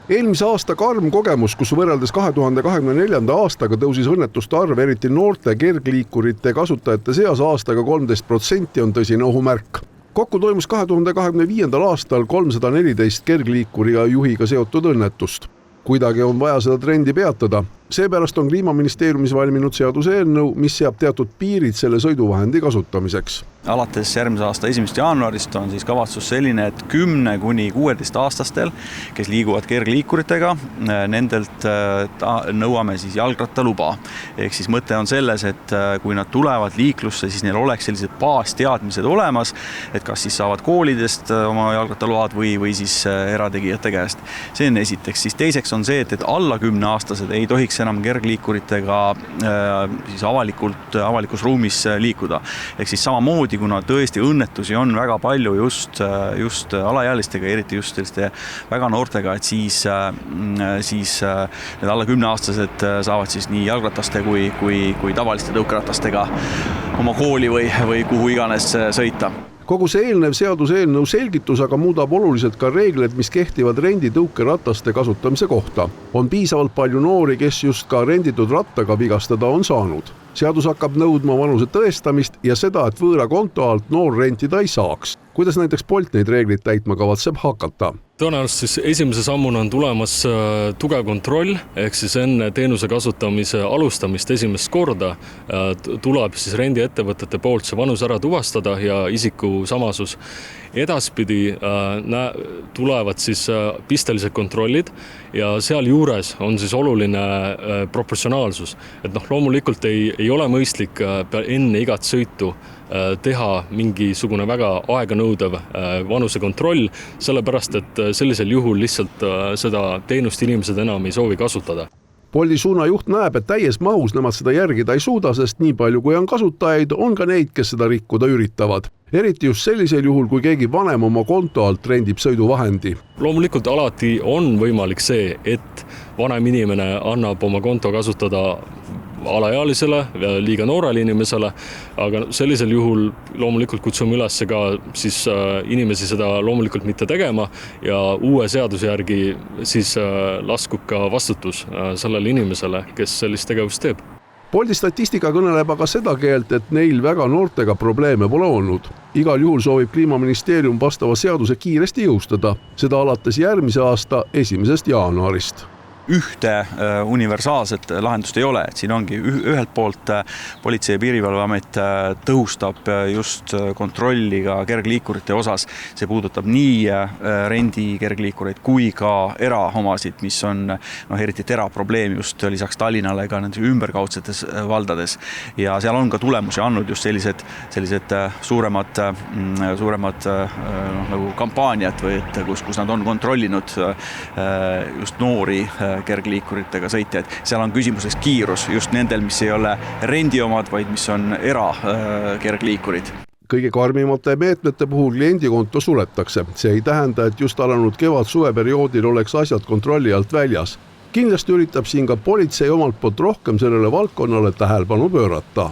Eelmise aasta karm kogemus, kus võrreldes 2024. aastaga tõusis õnnetuste arv eriti noorte kergliikurite kasutajate seas aastaga 13% on tõsine ohumärk. Kokku toimus 2025. aastal 314 kergliikuri ja juhiga seotud õnnetust. Kuidagi on vaja seda trendi peatada. Seepärast on Kliimaministeeriumis valminud seaduseelnõu, mis seab teatud piirid selle sõiduvahendi kasutamiseks. Alates järgmise aasta 1. jaanuarist on siis kavatsus selline, et 10–16 aastastel, kes liiguvad kergliikuritega, nendelt nõuame siis jalgrattaluba. Ehk siis mõte on selles, et kui nad tulevad liiklusse, siis neil oleks sellised baasteadmised olemas, et kas siis saavad koolidest oma jalgrattaload või siis erategijate käest. See on esiteks. Siis teiseks on see, et alla 10-aastased ei tohiks enam kergliikuritega siis avalikus ruumis liikuda. Ehk siis samamoodi, kuna tõesti õnnetusi on väga palju just alaealistega, eriti just selliste väga noortega, et siis need alla 10-aastased saavad siis nii jalgrataste kui tavaliste tõukeratastega oma kooli või kuhu iganes sõita. Kogu see eelnev seaduseelnõu selgitus aga muudab oluliselt ka reegleid, mis kehtivad renditõukerataste kasutamise kohta. On piisavalt palju noori, kes just ka renditud rattaga vigastada on saanud. Seadus hakkab nõudma vanuse tõestamist ja seda, et võõra konto alt noor rentida ei saaks. Kuidas näiteks Bolt neid reeglid täitma kavatseb hakata? Tõenäoliselt siis esimese sammuna on tulemas tugev kontroll, ehk siis enne teenuse kasutamise alustamist esimest korda tuleb siis rendiettevõtete poolt see vanus ära tuvastada ja isiku samasus. Edaspidi tulevad siis pistelised kontrollid ja seal juures on siis oluline proportsionaalsus. Et loomulikult ei ole mõistlik enne igat sõitu teha mingisugune väga aeganõudev vanusekontroll, sellepärast et sellisel juhul lihtsalt seda teenust inimesed enam ei soovi kasutada. Bolti suunajuht näeb, et täies mahus nemad seda järgida ei suuda, sest nii palju kui on kasutajaid, on ka neid, kes seda rikkuda üritavad. Eriti just sellisel juhul, kui keegi vanem oma konto alt rendib sõiduvahendi. Loomulikult alati on võimalik see, et vanem inimene annab oma konto kasutada alaealisele, liiga noorele inimesele, aga sellisel juhul loomulikult kutsume üles ka siis inimesi seda loomulikult mitte tegema ja uue seaduse järgi siis laskub ka vastutus sellele inimesele, kes sellist tegevust teeb. Bolti statistika kõneleb aga seda keelt, et neil väga noortega probleeme pole olnud. Igal juhul soovib Kliimaministeerium vastava seaduse kiiresti jõustada, seda alates järgmise aasta 1. jaanuarist. Ühte universaalset lahendust ei ole, et siin ongi ühelt poolt Politsei- ja Piirivalveamet tõhustab just kontrolli ka kergliikurite osas. See puudutab nii rendi kergliikureid kui ka eraomasid, mis on eriti teraprobleem just lisaks Tallinnale ka nendes ümberkaudsetes valdades. Ja seal on ka tulemusi andnud just sellised suuremad nagu kampaaniad või et kus nad on kontrollinud just noori kergliikuritega sõitjaid. Seal on küsimuseks kiirus just nendel, mis ei ole rendiomad, vaid mis on erakergliikurid. Kõige karmimate meetmete puhul kliendikonto suletakse. See ei tähenda, et just alanud kevad-suveperioodil oleks asjad kontrolli alt väljas. Kindlasti üritab siin ka politsei omalt poolt rohkem sellele valdkonnale tähelepanu pöörata.